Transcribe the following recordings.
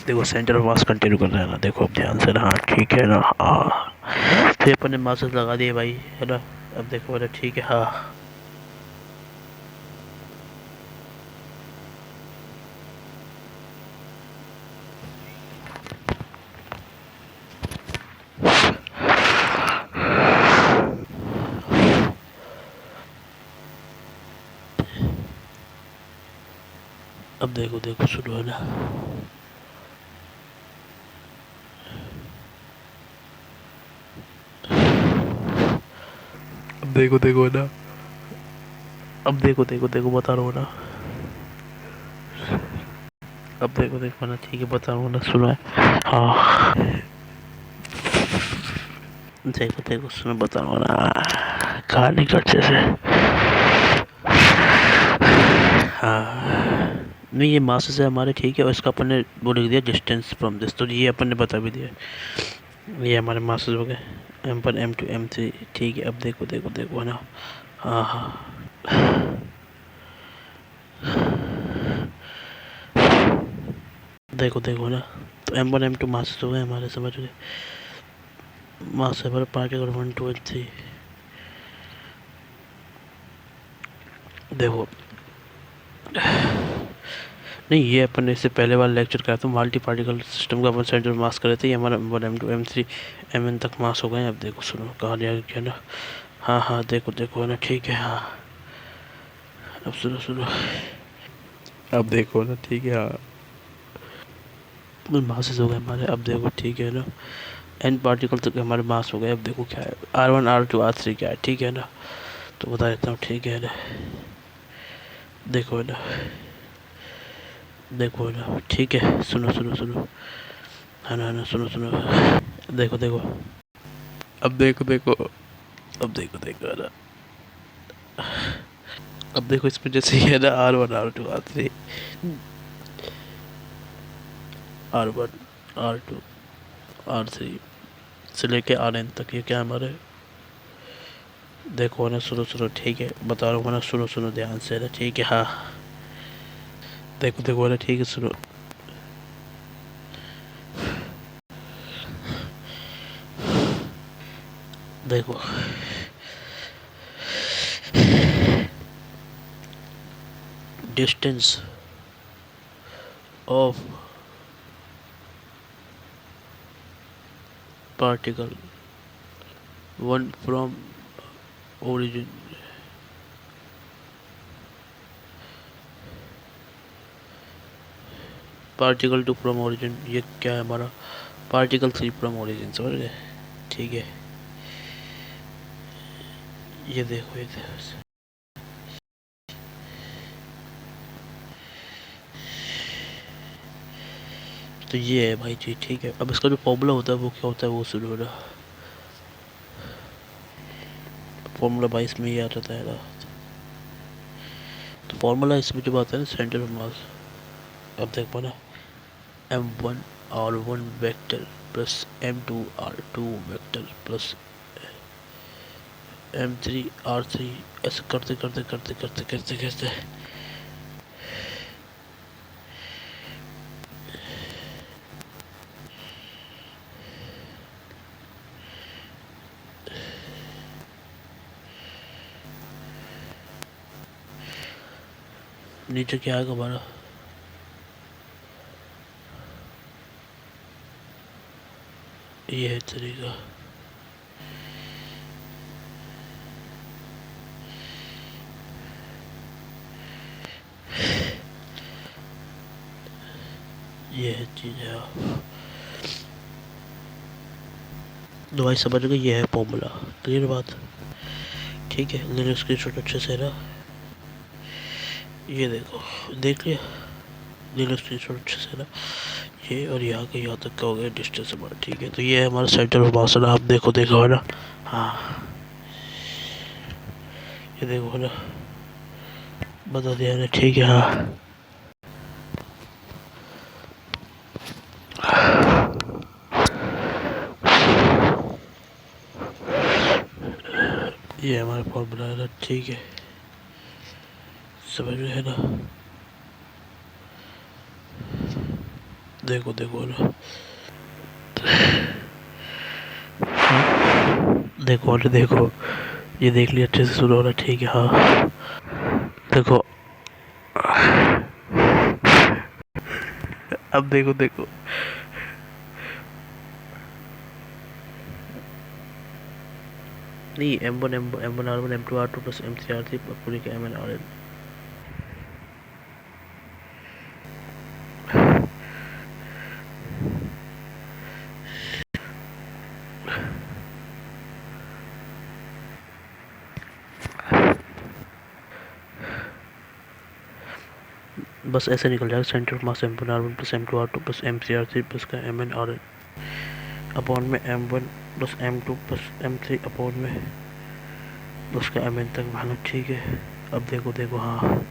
देखो centre of mass continue कर रहा है ना, देखो अब ध्यान से ना, हाँ ठीक है ना, हाँ फिर अपन ने मासेस लगा दिए भाई, है ना। अब देखो ना, ठीक है, हाँ अब देखो देखो सुनो है ना, अब देखो देखो है ना, अब देखो देखो देखो बता रहा हूँ ना, अब देखो देखो ना, ठीक है बता रहा हूँ ना, सुनो है, हाँ देखो देखो सुनो बता रहा हूँ ना, कहानी को अच्छे से, हाँ नहीं ये मासेस है हमारे, ठीक है, और इसका अपन ने वो लिख दिया डिस्टेंस फ्रॉम दिस, तो ये अपन ने बता भी दिया, ये हमारे मासेस हो गए, M1 M2 M3, ठीक है। अब देखो देखो देखो है ना, हाँ हाँ देखो देखो ना, तो M1 M2 मासेस हो गए हमारे, समझ गए, मास है हमारे पार्टिकल 1 2 एंड 3। देखो नहीं ये अपन ने इससे पहले वाला लेक्चर करा था, मल्टी पार्टिकल सिस्टम का अपन सेंटर मास करे थे, ये हमारा M1 M2 M3 Mn तक मास हो गए। अब देखो सुनो कहानी आगे क्या ना, हाँ हाँ देखो देखो है ना, ठीक है हाँ, अब सुनो सुनो, अब देखो ना, ठीक है हाँ, मासेस हो गए हमारे, अब देखो ठीक है ना, एन पार्टिकल तक हमारे मास हो गए। अब देखो क्या है, R1 R2 R3 क्या है, ठीक है ना, तो बता देता हूँ, ठीक है ना, देखो है ना, देखो है ना, ठीक है, सुनो सुनो सुनो, है ना, सुनो सुनो, देखो देखो, अब देखो देखो, अब देखो देखो है ना, अब देखो इसमें जैसे ही है ना, R1 R2 R3, R1 R2 R3 से लेके Rn तक, ये क्या हमारे, देखो ना, सुनो सुनो, ठीक है बता रहा हूँ ना, सुनो सुनो ध्यान से ना, ठीक है हाँ, देखो देखो ना, ठीक है सुनो, देखो distance of particle one from origin, particle two from origin, ये क्या है हमारा, पार्टिकल 3 फ्रॉम ओरिजिन, समझ गए, ठीक है, ये देखो ये देखो, तो ये है भाई जी, ठीक है। अब इसका जो फॉर्मूला होता है वो क्या होता है, वो सुनो ना, फॉर्मूला भाई इसमें ये आ जाता है ना, तो फॉर्मूला इसमें जो आता है ना, सेंटर ऑफ मास, अब देखो ना, M1 R1 vector plus M2 R2 vector plus M3 R3, ऐसे करते करते करते करते करते करते, नीचे क्या आएगा हमारा, ये है तरीका, ये है चीज़ है, तो भाई समझ गए, ये है फॉर्मूला, क्लियर बात, ठीक है, ले लो स्क्रीनशॉट अच्छे से ना, ये देखो, देख लिया, ले लो स्क्रीनशॉट अच्छे से ना, ये और यहाँ के यहाँ तक का हो गया डिस्टेंस हमारा, ठीक है, तो ये है हमारा सेंटर ऑफ मास ना, आप देखो देखो है ना, हाँ ये देखो है ना, बता दिया ना, ठीक है हाँ, ये हमारा फॉर्मूला है ना, ठीक है, समझ में है ना, देखो देखो ना, देखो ना देखो, ये देख लिया अच्छे से शुरू हो रहा है, ठीक है हाँ। देखो अब देखो देखो, नहीं M1 R1 M2 R2 plus M3 R3 पूरी के MN RN। बस ऐसे निकल जाएगा, centre of mass M1 R1 plus M2 R2 plus M3 R3 plus का MN RN अपॉन में M1 plus M2 plus M3 upon में प्लस का MN तक भागा, ठीक है। अब देखो देखो हाँ,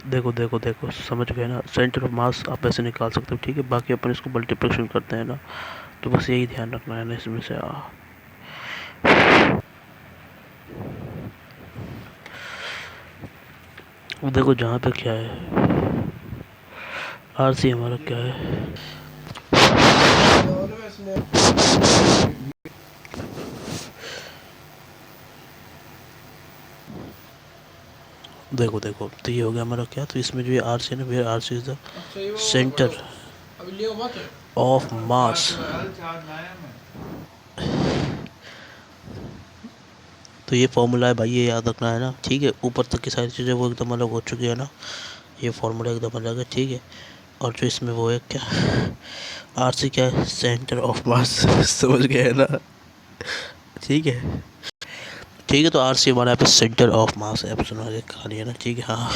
देखो देखो देखो, समझ गए ना, सेंटर ऑफ मास आप ऐसे निकाल सकते हो, ठीक है। बाकी अपन इसको मल्टीप्लिकेशन करते हैं ना, तो बस यही ध्यान रखना है ना इसमें से देखो जहाँ पे क्या है, RC हमारा क्या है, देखो देखो, तो ये हो गया हमारा क्या, तो इसमें जो ये RC है ना, where RC is the centre of mass. तो ये फॉर्मूला है भाई, ये याद रखना है ना, ठीक है। ऊपर तक की सारी चीज़ें वो एकदम अलग हो चुकी है ना, ये फॉर्मूला एकदम अलग है, ठीक है। और जो इसमें वो है क्या, RC क्या है, सेंटर ऑफ मास समझ गए ना, ठीक है। ठीक है, तो RC हमारा यहाँ पे सेंटर ऑफ मास है, अब सुना ये कहानी है ना, ठीक है हाँ।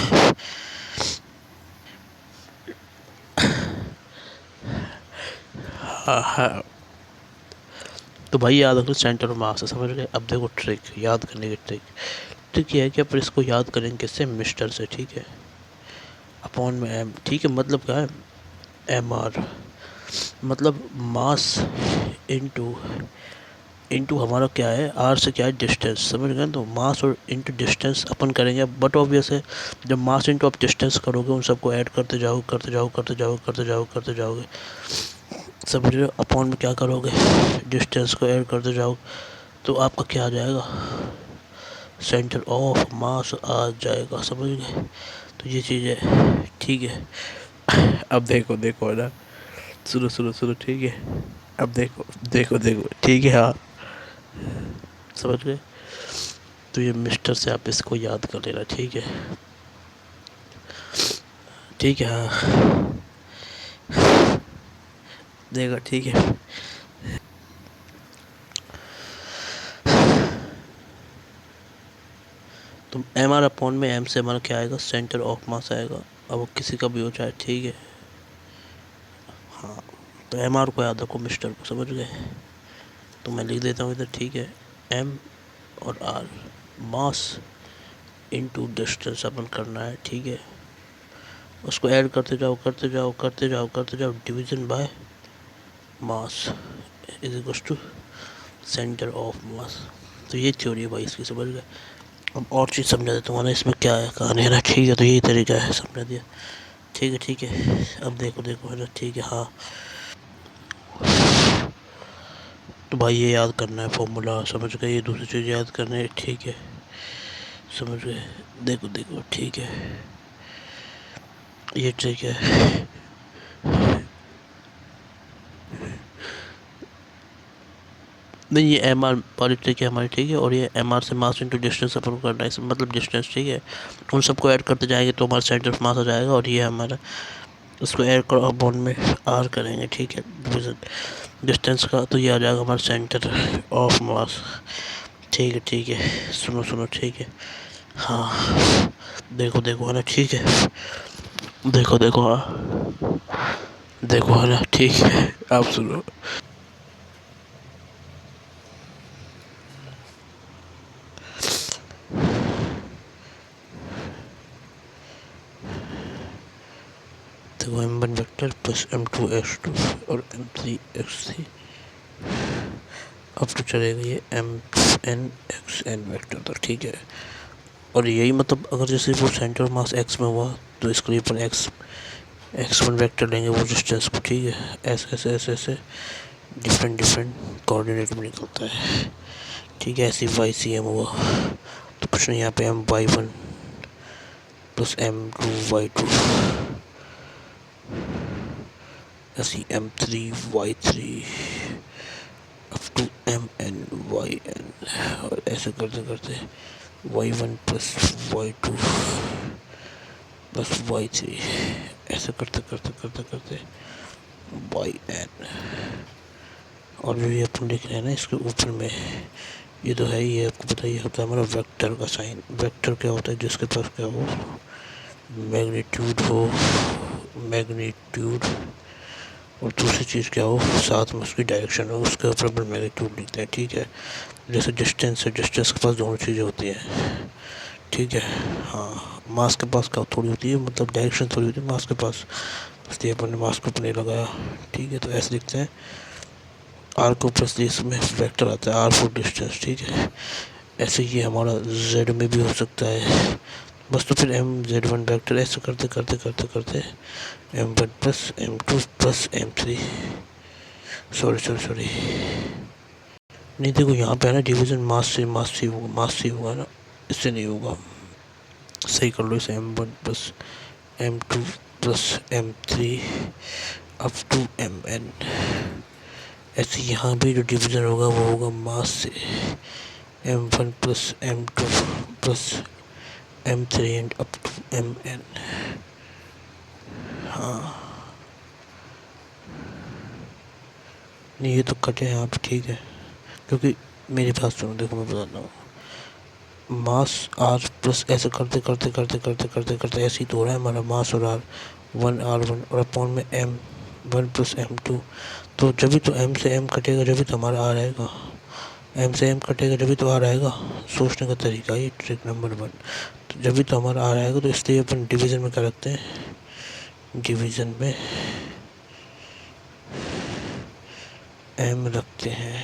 हाँ हाँ, तो भाई याद रखो सेंटर ऑफ मास है, समझ गए। अब देखो ट्रिक, याद करने की ट्रिक, ट्रिक ये है कि अपन इसको याद करेंगे किससे, मिस्टर से, ठीक है। अपॉन में M, ठीक है, मतलब क्या है, MR, मतलब मास इनटू इनटू हमारा क्या है, आर से क्या है, डिस्टेंस, समझ गए। तो मास और इनटू डिस्टेंस अपन करेंगे, बट ऑब्वियस है जब मास इनटू आप डिस्टेंस करोगे, उन सबको ऐड करते जाओ करते जाओ करते जाओ करते जाओ करते जाओगे, समझ रहे हो। अपॉन में क्या करोगे, डिस्टेंस को ऐड करते जाओ, तो आपका क्या आ जाएगा, सेंटर ऑफ मास आ जाएगा, समझ गए। तो ये चीज़ है, ठीक है। अब देखो देखो ना, सुनो सुनो सुनो, ठीक है। अब देखो देखो देखो, ठीक है हाँ, समझ गए। तो ये मिस्टर से आप इसको याद कर लेना, ठीक है, ठीक है हाँ, देगा, ठीक है। तो MR अपॉन में M से हमारा क्या आएगा, सेंटर ऑफ मास आएगा। अब वो किसी का भी हो जाए, ठीक है हाँ। तो MR को याद रखो, मिस्टर को, समझ गए। तो मैं लिख देता हूँ इधर, ठीक है, M और R, मास इनटू डिस्टेंस अपन करना है, ठीक है। उसको ऐड करते जाओ करते जाओ करते जाओ करते जाओ, division by mass is equal to centre of mass. तो ये थ्योरी है भाई इसकी, समझ गए। अब और चीज़ समझा देता हूँ ना, इसमें क्या है कहानी है ना, ठीक है। तो यही तरीका है, समझा दिया, ठीक है ठीक है। अब देखो देखो है ना, ठीक है हाँ। तो भाई ये याद करना है फॉर्मूला, समझ गए। ये दूसरी चीज़ याद करना है, ठीक है, समझ गए। देखो देखो, ठीक है, ये ठीक है। नहीं, ये MR वाली ट्रिक है हमारी, ठीक है। और ये MR से मास इंटू डिस्टेंस अपन करना है, मतलब डिस्टेंस, ठीक है। उन सबको ऐड करते जाएंगे तो हमारा सेंटर ऑफ मास आ जाएगा। और ये हमारा, उसको ऐड करो, अब बॉन्ड में R करेंगे, ठीक है, डिवीजन डिस्टेंस का, तो ये आ जाएगा हमारा सेंटर ऑफ मास, ठीक है ठीक है। सुनो सुनो, ठीक है हाँ, देखो देखो है ना, ठीक है, देखो देखो हाँ, देखो है ना, ठीक है। आप सुनो, देखो m1 vector plus m2 x2 और m3 x3 अब तो चलेगा ये mn xn वेक्टर तक, ठीक है। और यही मतलब अगर जैसे वो सेंटर मास x में हुआ तो इसके लिए अपन x1 वेक्टर लेंगे वो डिस्टेंस को, ठीक है। ऐसे ऐसे ऐसे ऐसे डिफरेंट कोऑर्डिनेट में निकलता है, ठीक है। ऐसे वाई सी एम हुआ तो कुछ नहीं, यहाँ पे M Y one plus m2 y2 ऐसी m3 y3 up to mn और ऐसे करते करते y1 plus y2 plus y3 ऐसे करते करते करते करते yn। और जो ये अपन लिख रहे हैं ना इसके ऊपर में, ये तो है, ये आपको पता ही होता है हमारा वेक्टर का साइन। वेक्टर क्या होता है, जिसके पास क्या हो, मैग्नीट्यूड और दूसरी चीज़ क्या हो, साथ में उसकी डायरेक्शन हो, उसके ऊपर अपन मैग्नीट्यूड लिखते हैं, ठीक है। जैसे डिस्टेंस है, डिस्टेंस के पास दोनों चीज़ें होती हैं, ठीक है। हाँ, मास के पास क्या थोड़ी होती है, मतलब डायरेक्शन थोड़ी होती है मास के पास, इसलिए अपन ने मास को ऊपर नहीं लगाया, ठीक है। तो ऐसे लिखते हैं आर को प्लस इसमें वेक्टर आता है आर फॉर डिस्टेंस, ठीक है। ऐसे ये हमारा जेड में भी हो सकता है बस। तो फिर एम जेड वन वेक्टर ऐसे करते करते करते करते m1 plus m2 plus m3 sorry नहीं, देखो यहाँ पे है ना डिवीज़न मास से होगा ना, इससे नहीं होगा। सही कर लो इसे, m1 plus m2 plus m3 up to mn। ऐसे यहाँ भी जो डिवीज़न होगा वो होगा मास से, m1 plus m2 plus m3 and up to mn। हाँ नहीं, ये तो कटे हैं यहाँ पे, ठीक है। क्योंकि मेरी बात सुनो, देखो मैं बताता हूँ, मास आर प्लस ऐसे करते करते करते करते करते करते ऐसे ही तो हो रहा है हमारा मास और आर, वन r1 और अपॉन में m1 प्लस m2। तो जब भी तो m से m कटेगा जब भी तो हमारा r आएगा, m से m कटेगा जब भी तो r आएगा। सोचने का तरीका, ये ट्रिक नंबर 1। तो जब भी तो हमारा r आएगा, तो इसलिए अपन डिवीज़न में क्या रखते हैं, डिवीज़न में m रखते हैं,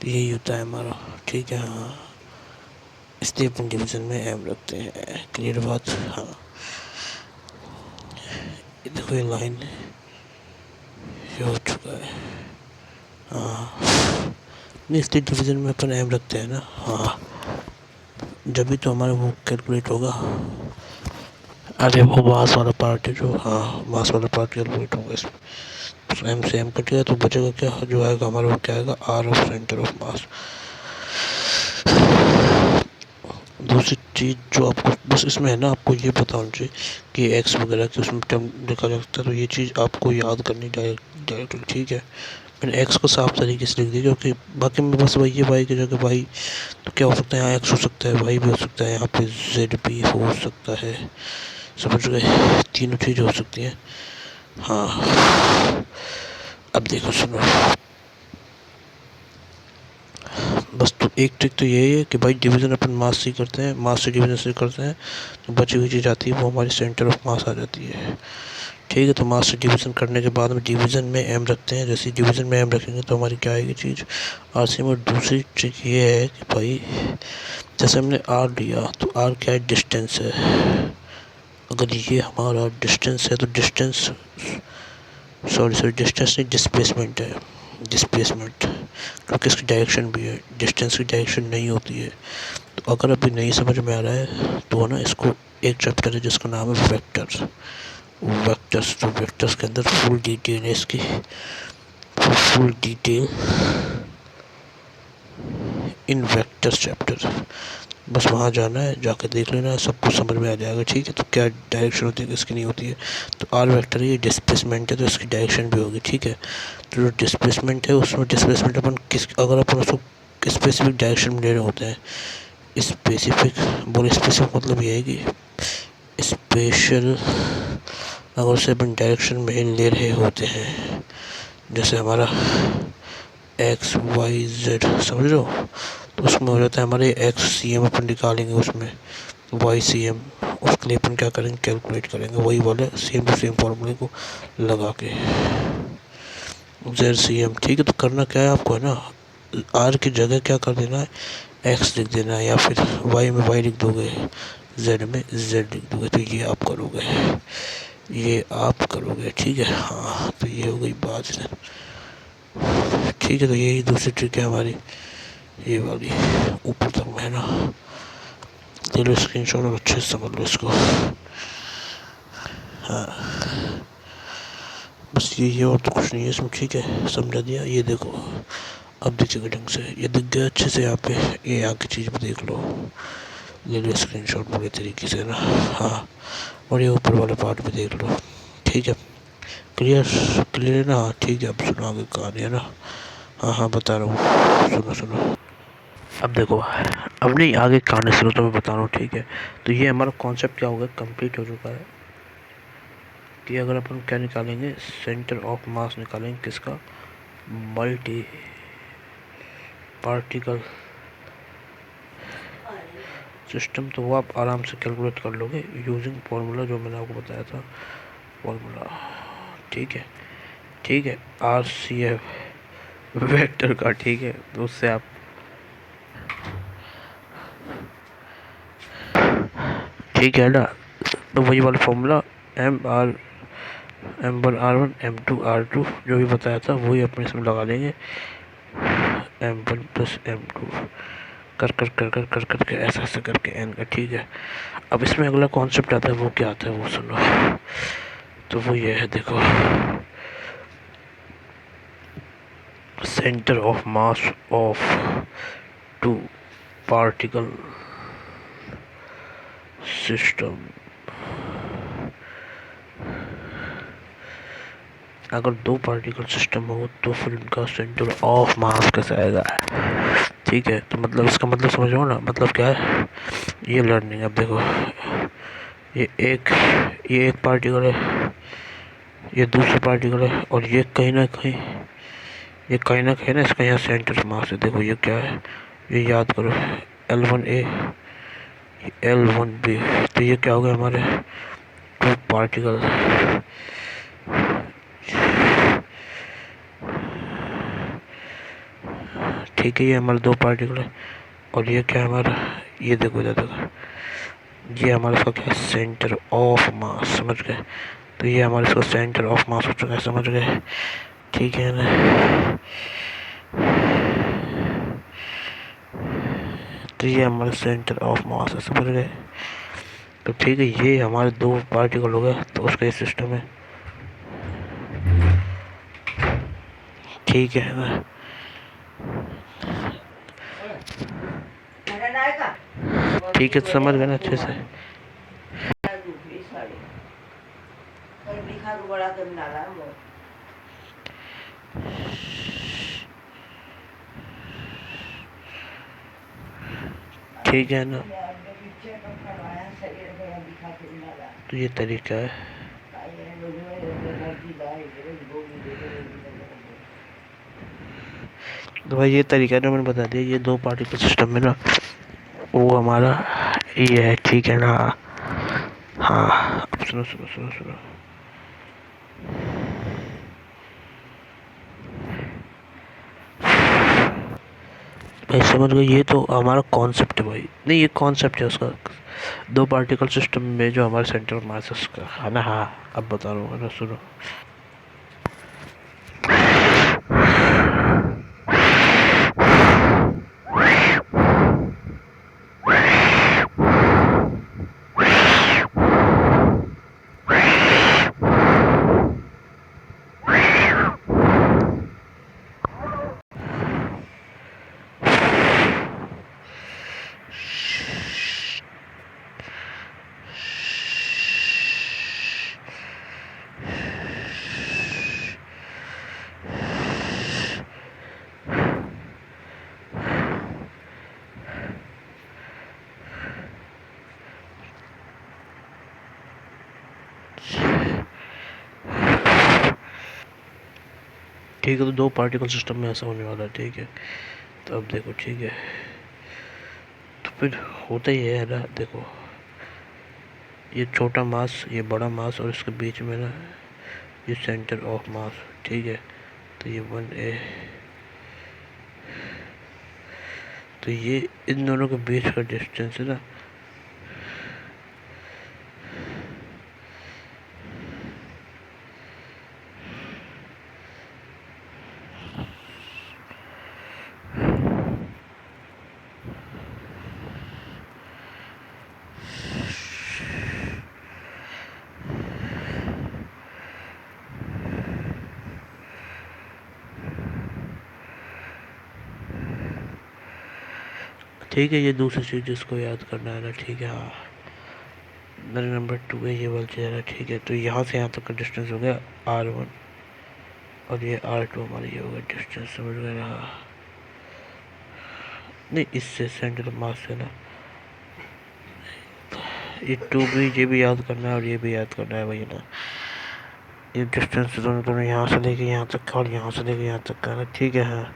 तो यही होता है हमारा, ठीक है। हाँ, इसलिए अपन डिवीज़न में m रखते हैं, क्लियर बात। हाँ ये देखो, ये लाइन ये हो चुका है। हाँ नहीं, इसलिए डिवीज़न में अपन m रखते हैं ना। हाँ, जब भी तो हमारा वो कैलकुलेट होगा, अरे वो मास वाला पार्ट है जो, हाँ मास वाला पार्ट कैलकुलेट होगा इसमें। तो m से m कटेगा तो बचेगा क्या, जो आएगा हमारा वो क्या आएगा, r ऑफ सेंटर ऑफ मास। दूसरी चीज़ जो आपको बस इसमें है ना, आपको ये पता होना चाहिए कि एक्स वगैरह की उसमें टर्म लिखा जा सकता है, तो ये चीज़ आपको याद करनी डायरेक्टली, ठीक है। मैंने एक्स को साफ तरीके से लिख दिया, क्योंकि बाकी में बस वही है, वाई की जगह वाई तो क्या हो सकता है, यहाँ एक्स हो सकता है, वाई भी हो सकता है, यहाँ पे जेड भी हो सकता है, समझ गए, तीनों चीज़ें हो सकती हैं। हाँ अब देखो सुनो, बस तो एक ट्रिक तो यही है कि भाई डिवीज़न अपन मास से करते हैं, मास से डिवीज़न से करते हैं, तो बची हुई चीज़ आती है वो हमारी सेंटर ऑफ मास आ जाती है, ठीक है। तो मास से डिवीज़न करने के बाद में डिवीज़न में m रखते हैं, जैसे डिवीज़न में m रखेंगे तो हमारी क्या आएगी चीज़, आर में। दूसरी ट्रिक ये है कि भाई जैसे हमने r लिया तो r क्या है, डिस्टेंस है। अगर ये हमारा डिस्टेंस है तो डिस्टेंस डिस्टेंस नहीं, डिस्प्लेसमेंट है, डिस्प्लेसमेंट, क्योंकि इसकी डायरेक्शन भी है, डिस्टेंस की डायरेक्शन नहीं होती है। तो अगर अभी नहीं समझ में आ रहा है तो ना, इसको एक चैप्टर है जिसका नाम है वेक्टर्स। तो वेक्टर्स के अंदर फुल डिटेल है इसकी, full detail in vectors chapter. बस वहाँ जाना है, जाकर देख लेना, सब कुछ समझ में आ जाएगा, ठीक है। तो क्या डायरेक्शन होती है, किसकी नहीं होती है। तो आर वेक्टर है, ये डिस्प्लेसमेंट है तो इसकी डायरेक्शन भी होगी, ठीक है। तो जो डिस्प्लेसमेंट है उसमें डिस्प्लेसमेंट अपन अगर अपन उसको स्पेसिफिक डायरेक्शन में ले रहे होते हैं, स्पेसिफिक मतलब ये है कि स्पेशल, अगर उसे अपन डायरेक्शन में ले रहे होते हैं, जैसे हमारा एक्स वाई जेड, समझ लो, तो उसमें हो जाता है हमारे एक्स सी एम अपन निकालेंगे उसमें, वाई सी एम, उसके लिए अपन क्या करेंगे, कैलकुलेट करेंगे वही वाले सेम टू सेम फॉर्मूले को लगा के। जेड सी एम, ठीक है। तो करना क्या है आपको, है ना, आर की जगह क्या कर देना है, एक्स लिख देना है, या फिर वाई में वाई लिख दोगे, जेड में जेड लिख दोगे। तो ये आप करोगे, ये आप करोगे, ठीक है। हाँ, तो ये हो गई बात, ठीक है। तो यही दूसरी ट्रिक है हमारी, ये वाली ऊपर तक में, है ना। ले लो स्क्रीन शॉट और अच्छे से समझ लो इसको। हाँ, बस ये और तो कुछ नहीं है इसमें, ठीक है, समझा दिया। ये देखो, अब देखिएगा ढंग से, ये दिख गया अच्छे से यहाँ पे, ये यहाँ की चीज़ भी देख लो। ले लो स्क्रीन शॉट पूरे तरीके से ना। हाँ, और ये ऊपर वाला पार्ट भी देख लो, ठीक है। क्लियर, क्लियर है ना। हाँ ठीक है, अब सुनो आगे कहानी, है ना। हाँ हाँ बता रहा हूँ, सुनो सुनो। अब देखो, अब नहीं आगे कहानी सुनो तो मैं बता रहा हूँ, ठीक है। तो ये हमारा कॉन्सेप्ट क्या होगा, कंप्लीट हो चुका है। कि अगर अपन क्या निकालेंगे, सेंटर ऑफ मास निकालेंगे, किसका, मल्टी पार्टिकल सिस्टम। तो वो आप आराम से कैलकुलेट कर लोगे यूजिंग फॉर्मूला जो मैंने आपको बताया था, फॉर्मूला, ठीक है। ठीक है, आर सी एफ वेक्टर का, ठीक है। तो उससे आप, ठीक है ना। तो वही वाला formula, M R, M one R one, M two R two, जो भी बताया था वही अपने इसमें लगा लेंगे, M one plus M two, कर कर कर कर कर कर के ऐसा ऐसा करके एन का, ठीक है। अब इसमें अगला कॉन्सेप्ट आता है, वो क्या आता है वो सुनो। तो वो ये है, देखो, centre of mass of two particle system. अगर दो पार्टिकल सिस्टम हो तो फिर उनका सेंटर ऑफ मास कैसे आएगा, ठीक है। तो मतलब इसका मतलब समझो ना, मतलब क्या है, ये लर्निंग। अब देखो, ये एक ये एक पार्टिकल है, ये दूसरा पार्टिकल है, और ये कहीं ना कहीं, ये कहीं ना कहीं ना इसका यहाँ सेंटर मास है। देखो ये क्या है, ये याद करो, L1A, L1B। तो ये क्या हो गया हमारे, टू पार्टिकल, ठीक है। ये हमारे दो पार्टिकल है, और ये क्या है हमारा, ये देखो इधर देखो, ये हमारा इसका क्या है, सेंटर ऑफ मास, समझ गए। तो ये हमारे इसका सेंटर ऑफ मास हो चुका है, समझ गए, ठीक है ना। तो ये हमारा सेंटर ऑफ मास है, समझ गए। तो ठीक है, ये हमारे दो पार्टिकल हो गए, तो उसका ये सिस्टम है, ठीक है ना। ठीक है, समझ गए ना अच्छे से। ठीक है ना। तो ये तरीका है। तो भाई ये तरीका है, मैंने बता दिया। ये दो पार्टिकल सिस्टम में ना, वो हमारा ये है, ठीक है ना। हाँ, अब सुनो सुनो सुनो सुनो, भाई समझ गए। ये तो हमारा कॉन्सेप्ट है भाई, नहीं ये कॉन्सेप्ट है उसका, दो पार्टिकल सिस्टम में जो हमारे सेंटर ऑफ मास का है ना। हाँ, अब बता रहा हूँ ना, सुनो। ठीक है, तो दो पार्टिकल सिस्टम में ऐसा होने वाला है, ठीक है। तो अब देखो, ठीक है, तो फिर होता ही है ना, देखो ये छोटा मास, ये बड़ा मास, और इसके बीच में ना ये सेंटर ऑफ मास, ठीक है। तो ये 1A, तो ये इन दोनों के बीच का डिस्टेंस है ना, ठीक है। ये दूसरी चीज़ जिसको याद करना है ना, ठीक है। हाँ, मेरा नंबर 2 है, ये वाला चेहरा, ठीक है। तो यहाँ से यहाँ तक का डिस्टेंस हो गया R1, और ये R2 हमारा ये होगा डिस्टेंस, समझ गए ना। हाँ, नहीं, इससे सेंटर ऑफ मास से ना, ये 2 भी, ये भी याद करना है और ये भी याद करना है भैया ना। ये डिस्टेंस दोनों दोनों यहाँ से लेके यहाँ तक का और यहाँ से लेके यहाँ तक का ना, ठीक है। हाँ,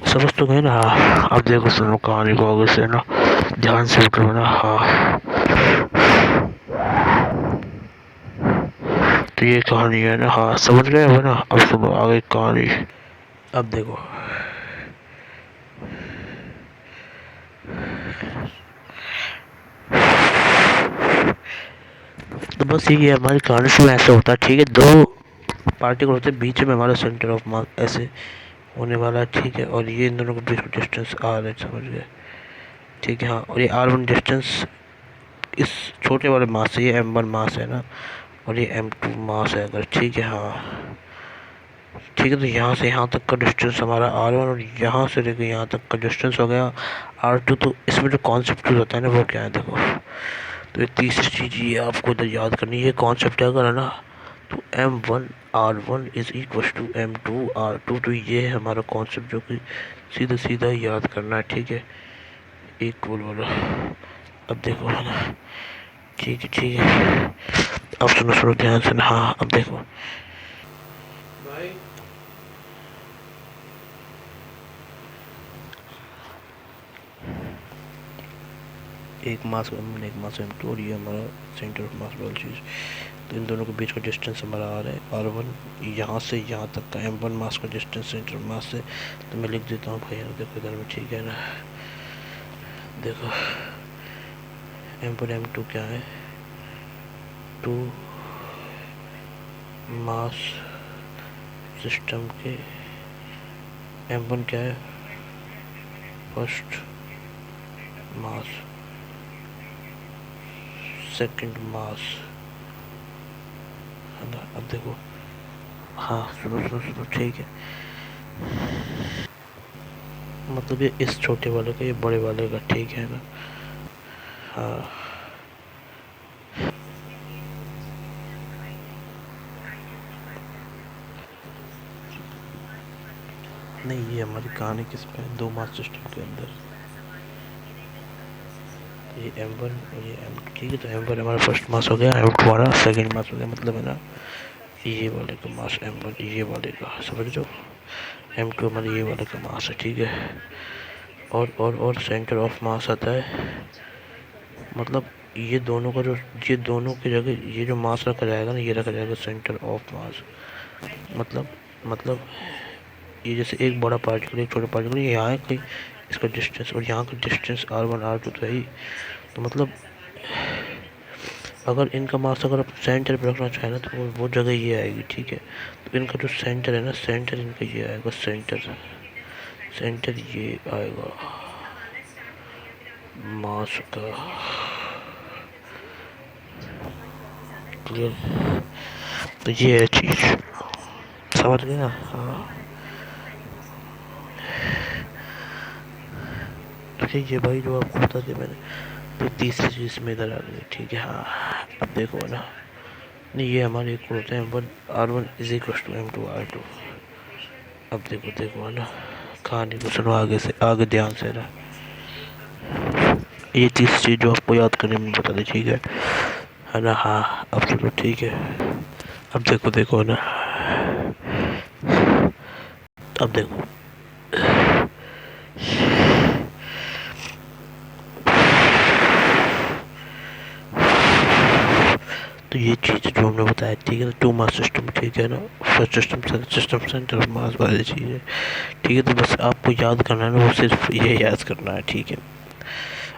समझ तो गए ना। हाँ, अब देखो सुनो कहानी को आगे से ना, ध्यान से उठो ना। हाँ, तो ये कहानी है ना। हाँ, समझ गए हो ना। अब सुनो आगे कहानी। अब देखो, तो बस ये हमारी कहानी में ऐसा होता है, ठीक है। दो पार्टिकल होते हैं, बीच में हमारा सेंटर ऑफ मास ऐसे होने वाला है, ठीक है। और ये इन दोनों के बीच में डिस्टेंस R है, समझ गए, ठीक है। हाँ, और ये R1 डिस्टेंस इस छोटे वाले मास से, ये M1 मास है ना, और ये M2 मास है अगर, ठीक है। हाँ, ठीक है। तो यहाँ से यहाँ तक का डिस्टेंस हमारा R1, और यहाँ से लेकर यहाँ तक का डिस्टेंस हो गया R2। तो इसमें जो कॉन्सेप्ट यूज होता है ना, वो क्या है देखो। तो ये तीसरी चीज़ ये आपको इधर याद करनी है, कॉन्सेप्ट अगर है ना, तो M1 R1 is equal to M2 R2। तो ये है हमारा कॉन्सेप्ट, जो कि सीधा सीधा याद करना है, ठीक है। इक्वल वाला। अब देखो है ना, ठीक है, ठीक है। अब सुनो सुनो ध्यान से ना। हाँ, अब देखो भाई, एक मास M1, एक मास M2, और ये हमारा सेंटर ऑफ मास वाली चीज़। तो इन दोनों के बीच का डिस्टेंस हमारा R है, R1। यहाँ से यहाँ तक का M1 मास का डिस्टेंस सेंटर ऑफ मास से, तो मैं लिख देता हूँ भैया, देखो इधर में, ठीक है ना। देखो M1 M2 क्या है, 2 मास सिस्टम के, M1 क्या है, फर्स्ट मास, सेकंड मास, है ना। अब देखो, हाँ सुनो सुनो सुनो, ठीक है। मतलब ये इस छोटे वाले का, ये बड़े वाले का, ठीक है ना। हाँ, नहीं, ये हमारी कहानी किस पे है, दो मास सिस्टम के अंदर। ये M1 और ये M2, ठीक है। तो M1 हमारा फर्स्ट मास हो गया, M2 हमारा सेकंड मास हो गया, मतलब है ना, ये वाले का मास M1, ये वाले का, समझ जो M2 हमारे ये वाले का मास है, ठीक है। और सेंटर ऑफ मास आता है, मतलब ये दोनों का जो, ये दोनों की जगह ये जो मास रखा जाएगा ना, ये रखा जाएगा सेंटर ऑफ मास। मतलब ये जैसे एक बड़ा पार्टिकल, एक छोटा पार्टिकल, ये यहाँ है कहीं, इसका डिस्टेंस और यहाँ का डिस्टेंस R1 R2 तो है ही। तो मतलब अगर इनका मास अगर आप सेंटर पर रखना चाहें ना, तो वो जगह ये आएगी, ठीक है। तो इनका जो सेंटर है ना, सेंटर इनका ये आएगा, सेंटर ये आएगा मास का, क्लियर। तो ये है चीज़, समझ गए ना। हाँ, ठीक है भाई, जो आपको बता दिया मैंने। तो तीसरी चीज़ में इधर आ गई, ठीक है। हाँ, अब देखो ना, नहीं ये हमारे इक्वल होते हैं, R1 is equal to M2 R2। अब देखो देखो है ना, कहानी को सुनो आगे से, आगे ध्यान से ना। ये तीसरी चीज़ जो आपको याद करने में बता दी, ठीक है ना। हाँ, अब सुनो, ठीक है। अब देखो देखो ना, अब देखो, तो ये चीज़ जो हमने बताया, ठीक है ना, टू मास सिस्टम, ठीक है ना, फर्स्ट सिस्टम सेंटर ऑफ मास वाली चीज़ है, ठीक है। तो बस आपको याद करना है ना, वो सिर्फ ये याद करना है, ठीक है।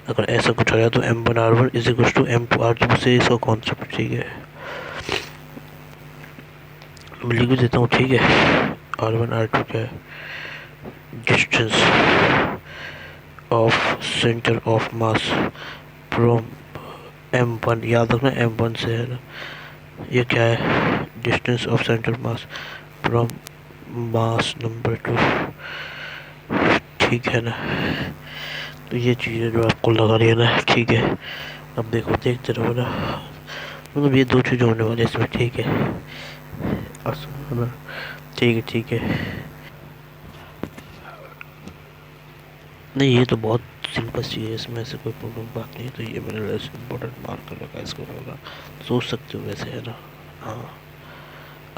अगर ऐसा कुछ आया तो M1R1 is equal to M2R2, बस ये इसका कॉन्सेप्ट, ठीक है। मैं लिख भी देता हूँ, ठीक है। R1 R2 क्या है, distance of centre of mass from M1, याद रखना M1 से है ना। ये क्या है, distance of centre mass from mass number 2, ठीक है ना। तो ये चीज़ें जो आपको लगा रही है ना, ठीक है। अब देखो, देखते रहो ना, मतलब ये दो चीज़ होने वाली है इसमें, ठीक है। अब सुनो ना, ठीक है, ठीक है। नहीं, ये तो बहुत सिंपल चीज़ है, इसमें से कोई प्रॉब्लम बात नहीं है। तो ये मैंने इम्पोर्टेंट मार्क कर रखा है इसको, होगा सोच सकते हो वैसे, है ना। हाँ,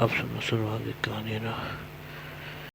अब सुनो सुनो आगे कहानी है ना।